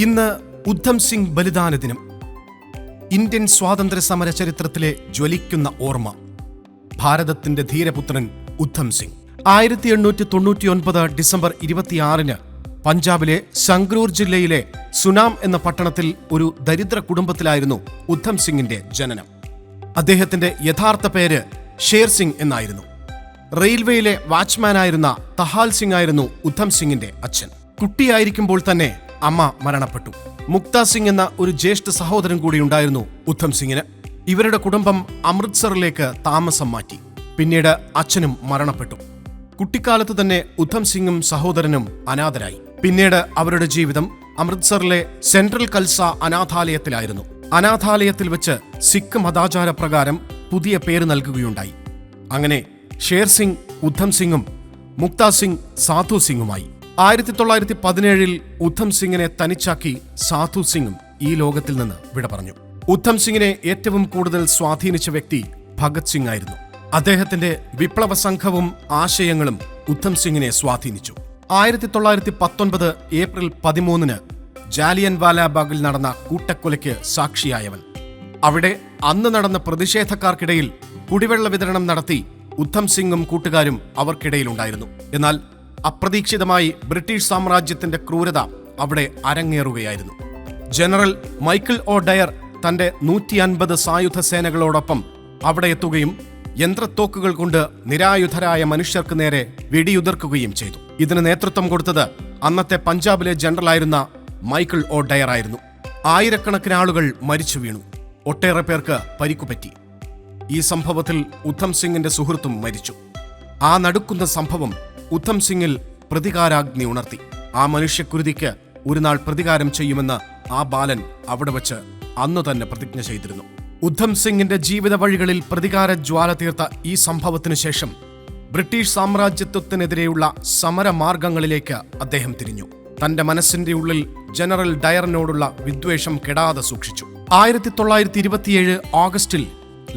ഇന്ന് ഉദ്ധം സിംഗ് ബലിദാന ദിനം. ഇന്ത്യൻ സ്വാതന്ത്ര്യ സമര ചരിത്രത്തിലെ ജ്വലിക്കുന്ന ഓർമ്മ. ഭാരതത്തിന്റെ ധീരപുത്രൻ ഉദ്ധം സിംഗ് 1899 ഡിസംബർ 26 പഞ്ചാബിലെ സംഗ്രൂർ ജില്ലയിലെ സുനാം എന്ന പട്ടണത്തിൽ ഒരു ദരിദ്ര കുടുംബത്തിലായിരുന്നു ഉദ്ധം സിംഗിന്റെ ജനനം. അദ്ദേഹത്തിന്റെ യഥാർത്ഥ പേര് ഷേർ സിംഗ് എന്നായിരുന്നു. റെയിൽവേയിലെ വാച്ച്മാനായിരുന്ന തഹാൽ സിംഗ് ആയിരുന്നു ഉദ്ധം സിംഗിന്റെ അച്ഛൻ. കുട്ടിയായിരിക്കുമ്പോൾ തന്നെ അമ്മ മരണപ്പെട്ടു. മുക്ത സിംഗ് എന്ന ഒരു ജ്യേഷ്ഠ സഹോദരൻ കൂടി ഉണ്ടായിരുന്നു ഉദ്ധം സിംഗിന്. ഇവരുടെ കുടുംബം അമൃത്സറിലേക്ക് താമസം മാറ്റി. പിന്നീട് അച്ഛനും മരണപ്പെട്ടു. കുട്ടിക്കാലത്ത് തന്നെ ഉദ്ധം സിംഗും സഹോദരനും അനാഥരായി. പിന്നീട് അവരുടെ ജീവിതം അമൃത്സറിലെ സെൻട്രൽ കൽസ അനാഥാലയത്തിലായിരുന്നു. അനാഥാലയത്തിൽ വെച്ച് സിഖ് മതാചാര പ്രകാരം പുതിയ പേര് നൽകുകയുണ്ടായി. അങ്ങനെ ഷേർ സിംഗ് ഉദ്ധം സിംഗും മുക്ത സിംഗ് സാധു സിംഗുമായി. 1917 ഉദ്ധം സിംഗിനെ തനിച്ചാക്കി സാധു സിംഗും ഈ ലോകത്തിൽ നിന്ന് വിട പറഞ്ഞു. ഉദ്ധം സിംഗിനെ ഏറ്റവും കൂടുതൽ സ്വാധീനിച്ച വ്യക്തി ഭഗത് സിംഗ് ആയിരുന്നു. അദ്ദേഹത്തിന്റെ വിപ്ലവ സംഘവും ആശയങ്ങളും ഉദ്ധം സിംഗിനെ സ്വാധീനിച്ചു. 1919 ഏപ്രിൽ 13 ജാലിയൻ വാലാബാഗിൽ നടന്ന കൂട്ടക്കൊലയ്ക്ക് സാക്ഷിയായവൻ. അവിടെ അന്ന് നടന്ന പ്രതിഷേധക്കാർക്കിടയിൽ കുടിവെള്ള വിതരണം നടത്തി ഉദ്ധം സിംഗും കൂട്ടുകാരും അവർക്കിടയിലുണ്ടായിരുന്നു. എന്നാൽ അപ്രതീക്ഷിതമായി ബ്രിട്ടീഷ് സാമ്രാജ്യത്തിന്റെ ക്രൂരത അവിടെ അരങ്ങേറുകയായിരുന്നു. ജനറൽ മൈക്കിൾ ഒ ഡയർ തന്റെ 150 സായുധ സേനകളോടൊപ്പം അവിടെ എത്തുകയും യന്ത്രത്തോക്കുകൾ കൊണ്ട് നിരായുധരായ മനുഷ്യർക്ക് നേരെ വെടിയുതിർക്കുകയും ചെയ്തു. ഇതിന് നേതൃത്വം കൊടുത്തത് അന്നത്തെ പഞ്ചാബിലെ ജനറലായിരുന്ന മൈക്കിൾ ഒ ഡയർ ആയിരുന്നു. ആയിരക്കണക്കിന് ആളുകൾ മരിച്ചു വീണു. ഒട്ടേറെ പേർക്ക് പരിക്കുപറ്റി. ഈ സംഭവത്തിൽ ഉദ്ധം സിംഗിന്റെ സുഹൃത്തും മരിച്ചു. ആ നടുക്കുന്ന സംഭവം ഉദ്ധം സിംഗിൽ പ്രതികാരാഗ്നി ഉണർത്തി. ആ മനുഷ്യക്കുരുതിക്ക് ഒരു നാൾ പ്രതികാരം ചെയ്യുമെന്ന് ആ ബാലൻ അവിടെ വച്ച് അന്നു തന്നെ പ്രതിജ്ഞ ചെയ്തിരുന്നു. ഉദ്ധം സിംഗിന്റെ ജീവിത വഴികളിൽ പ്രതികാര ജ്വാല തീർത്ത ഈ സംഭവത്തിനു ശേഷം ബ്രിട്ടീഷ് സാമ്രാജ്യത്വത്തിനെതിരെയുള്ള സമരമാർഗങ്ങളിലേക്ക് അദ്ദേഹം തിരിഞ്ഞു. തന്റെ മനസ്സിന്റെ ഉള്ളിൽ ജനറൽ ഡയറിനോടുള്ള വിദ്വേഷം കെടാതെ സൂക്ഷിച്ചു. 1927 ഓഗസ്റ്റിൽ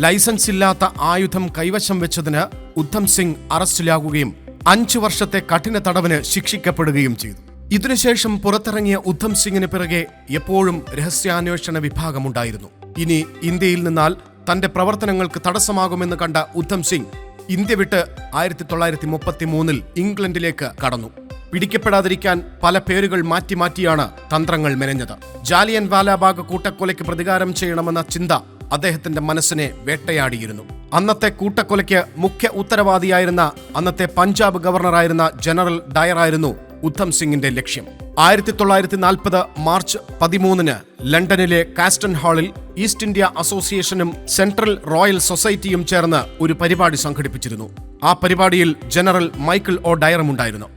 ലൈസൻസ് ഇല്ലാത്ത ആയുധം കൈവശം വെച്ചതിന് ഉദ്ധം സിംഗ് അറസ്റ്റിലാകുകയും 5 വർഷത്തെ കഠിന തടവിന് ശിക്ഷിക്കപ്പെടുകയും ചെയ്തു. ഇതിനുശേഷം പുറത്തിറങ്ങിയ ഉദ്ധം സിംഗിന് പിറകെ എപ്പോഴും രഹസ്യാന്വേഷണ വിഭാഗമുണ്ടായിരുന്നു. ഇനി ഇന്ത്യയിൽ നിന്നാൽ തന്റെ പ്രവർത്തനങ്ങൾക്ക് തടസ്സമാകുമെന്ന് കണ്ട ഉദ്ധം സിംഗ് ഇന്ത്യ വിട്ട് 1933 ഇംഗ്ലണ്ടിലേക്ക് കടന്നു. പിടിക്കപ്പെടാതിരിക്കാൻ പല പേരുകൾ മാറ്റിയാണ് തന്ത്രങ്ങൾ മെനഞ്ഞത്. ജാലിയൻ വാലാബാഗ് കൂട്ടക്കൊലയ്ക്ക് പ്രതികാരം ചെയ്യണമെന്ന ചിന്ത അദ്ദേഹത്തിന്റെ മനസ്സിനെ വേട്ടയാടിയിരുന്നു. അന്നത്തെ കൂട്ടക്കൊലയ്ക്ക് മുഖ്യ ഉത്തരവാദിയായിരുന്ന അന്നത്തെ പഞ്ചാബ് ഗവർണറായിരുന്ന ജനറൽ ഡയർ ആയിരുന്നു ഉദ്ധം സിംഗിന്റെ ലക്ഷ്യം. 1940 മാർച്ച് 13 ലണ്ടനിലെ കാസ്റ്റൺ ഹാളിൽ ഈസ്റ്റ് ഇന്ത്യ അസോസിയേഷനും സെൻട്രൽ റോയൽ സൊസൈറ്റിയും ചേർന്ന് ഒരു പരിപാടി സംഘടിപ്പിച്ചിരുന്നു. ആ പരിപാടിയിൽ ജനറൽ മൈക്കിൾ ഒ ഡയറും ഉണ്ടായിരുന്നു.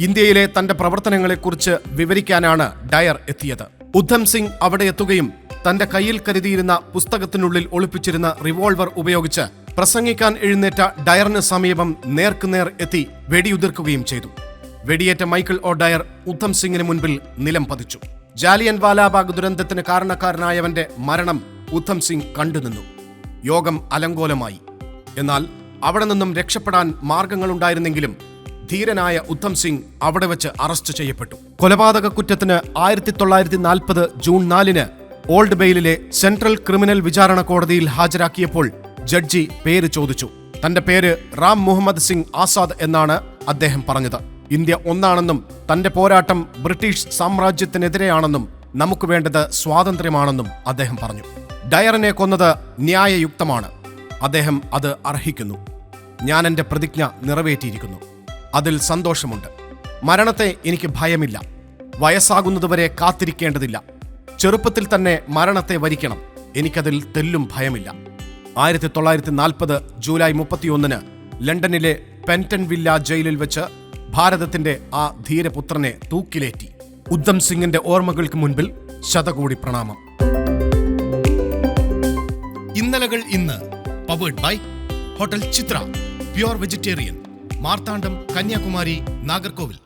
ഇന്ത്യയിലെ തന്റെ പ്രവർത്തനങ്ങളെക്കുറിച്ച് വിവരിക്കാനാണ് ഡയർ എത്തിയത്. ഉദ്ധം സിംഗ് അവിടെ എത്തുകയും തന്റെ കയ്യിൽ കരുതിയിരുന്ന പുസ്തകത്തിനുള്ളിൽ ഒളിപ്പിച്ചിരുന്ന റിവോൾവർ ഉപയോഗിച്ച് പ്രസംഗിക്കാൻ എഴുന്നേറ്റ ഡയറിന് സമീപം നേർക്കുനേർ എത്തി വെടിയുതിർക്കുകയും ചെയ്തു. വെടിയേറ്റ മൈക്കിൾ ഒ ഡയർ ഉദ്ധം സിംഗിന് മുൻപിൽ നിലം പതിച്ചു. ജാലിയൻ വാലാബാഗ് ദുരന്തത്തിന് കാരണക്കാരനായവന്റെ മരണം ഉദ്ധം സിംഗ് കണ്ടുനിന്നു. യോഗം അലങ്കോലമായി. എന്നാൽ അവിടെ നിന്നും രക്ഷപ്പെടാൻ മാർഗങ്ങളുണ്ടായിരുന്നെങ്കിലും ധീരനായ ഉദ്ധം സിംഗ് അവിടെ വെച്ച് അറസ്റ്റ് ചെയ്യപ്പെട്ടു. കൊലപാതക കുറ്റത്തിന് 1940 ജൂൺ 4 ഓൾഡ് ബെയിലിലെ സെൻട്രൽ ക്രിമിനൽ വിചാരണ കോടതിയിൽ ഹാജരാക്കിയപ്പോൾ ജഡ്ജി പേര് ചോദിച്ചു. തന്റെ പേര് റാം മുഹമ്മദ് സിംഗ് ആസാദ് എന്നാണ് അദ്ദേഹം പറഞ്ഞത്. ഇന്ത്യ ഒന്നാണെന്നും തന്റെ പോരാട്ടം ബ്രിട്ടീഷ് സാമ്രാജ്യത്തിനെതിരെയാണെന്നും നമുക്ക് വേണ്ടത് സ്വാതന്ത്ര്യമാണെന്നും അദ്ദേഹം പറഞ്ഞു. ഡയറിനെ കൊന്നത് ന്യായയുക്തമാണ്. അദ്ദേഹം അത് അർഹിക്കുന്നു. ഞാൻ എന്റെ പ്രതിജ്ഞ നിറവേറ്റിയിരിക്കുന്നു. അതിൽ സന്തോഷമുണ്ട്. മരണത്തെ എനിക്ക് ഭയമില്ല. വയസ്സാകുന്നതുവരെ കാത്തിരിക്കേണ്ടതില്ല. ചെറുപ്പത്തിൽ തന്നെ മരണത്തെ വരിക്കണം. എനിക്കതിൽ തെല്ലും ഭയമില്ല. 1940 ജൂലൈ 31 ലണ്ടനിലെ പെന്റൺ വില്ല ജയിലിൽ വെച്ച് ഭാരതത്തിന്റെ ആ ധീരപുത്രനെ തൂക്കിലേറ്റി. ഉദ്ധം സിംഗിന്റെ ഓർമ്മകൾക്ക് മുൻപിൽ ശതകോടി പ്രണാമം. ഇന്നലകൾ ഇന്ന് powered by Hotel Chitra, pure vegetarian, Marthandam, Kanyakumari, Nagercoil.